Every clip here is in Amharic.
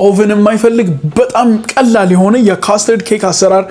ኦቨን የማይፈልግ በጣም ቀላል የሆነ የካስተርድ ኬክ አሰራር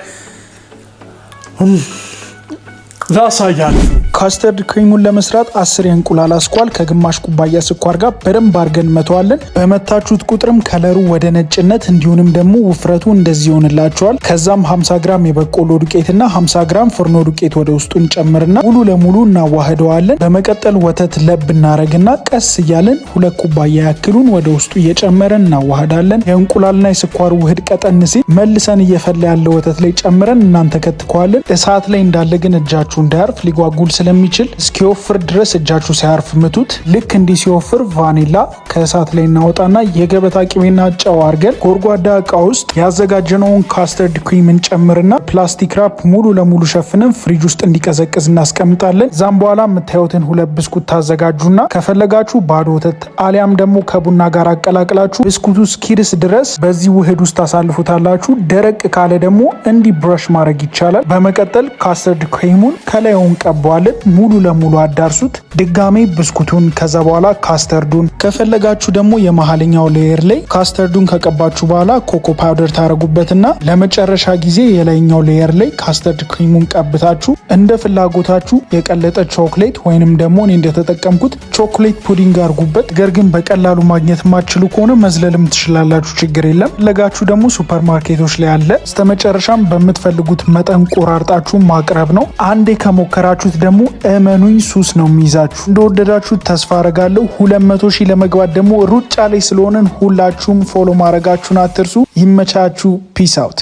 ላሳያችሁ። ካስተርድ ክሪሙን ለመስራት 10 የእንቁላል አስኳል ከግማሽ ኩባያ ስኳር ጋር በደንብ አድርገን መተዋለን። በመታችሁት ቁጥርም ከለሩ ወደ ነጭነት እንዲሁንም ደግሞ ውፍረቱ እንደዚህ ይሆንላችኋል። ከዛም 50 ግራም የበቆሎ ዱቄትና 50 ግራም ፍርኖ ዱቄት ወደ ውስጡ እንጨምርና ሙሉ ለሙሉ እናዋህደዋለን። በመቀጠል ወተት ለብ እናረግና ቀስ እያለን 2 ኩባያ ያክሉን ወደ ውስጡ እየጨመረን እናዋህዳለን። የእንቁላልና የስኳሩ ውህድ ቀጠን ሲል መልሰን እየፈላ ያለ ወተት ላይ ጨምረን እናንተከትከዋለን። እሳት ላይ እንዳለ ግን እጃችሁ እንዳያርፍ ሊጓጉል ስለሚችል እስኪወፍር ድረስ እጃችሁ ሳያርፍ ምቱት። ልክ እንዲህ ሲወፍር ቫኒላ ከእሳት ላይ እናወጣና የገበታ ቅቤና ጨው አድርገን ጎድጓዳ እቃ ውስጥ ያዘጋጀነውን ካስተርድ ክሪም እንጨምርና ፕላስቲክ ራፕ ሙሉ ለሙሉ ሸፍነን ፍሪጅ ውስጥ እንዲቀዘቅዝ እናስቀምጣለን። ዛም በኋላ የምታዩትን 2 ብስኩት ታዘጋጁና ከፈለጋችሁ ባዶ ወተት አሊያም ደግሞ ከቡና ጋር አቀላቅላችሁ ብስኩቱ እስኪርስ ድረስ በዚህ ውህድ ውስጥ ታሳልፉታላችሁ። ደረቅ ካለ ደግሞ እንዲህ ብረሽ ማድረግ ይቻላል። በመቀጠል ካስተርድ ክሪሙን ከላዩን ቀባዋለን። ሙሉ ለሙሉ አዳርሱት። ድጋሜ ብስኩቱን ከዛ በኋላ ካስተርዱን ከፈለጋችሁ ደግሞ የመሃለኛው ሌየር ላይ ካስተርዱን ከቀባችሁ በኋላ ኮኮ ፓውደር ታረጉበትና ለመጨረሻ ጊዜ የላይኛው ሌየር ላይ ካስተርድ ክሪሙን ቀብታችሁ እንደ ፍላጎታችሁ የቀለጠ ቾክሌት ወይንም ደግሞ እኔ እንደተጠቀምኩት ቾክሌት ፑዲንግ አርጉበት። ነገር ግን በቀላሉ ማግኘት ማትችሉ ከሆነ መዝለልም ትችላላችሁ፣ ችግር የለም። ፈለጋችሁ ደግሞ ሱፐርማርኬቶች ላይ አለ። በስተመጨረሻም በምትፈልጉት መጠን ቆራርጣችሁ ማቅረብ ነው። አንዴ ከሞከራችሁት ደግሞ እመኑኝ ሱስ ነው የሚይዛችሁ። እንደወደዳችሁት ተስፋ አረጋለሁ። 200,000 ለመግባት ደግሞ ሩጫ ላይ ስለሆነን ሁላችሁም ፎሎ ማድረጋችሁን አትርሱ። ይመቻችሁ። ፒስ አውት።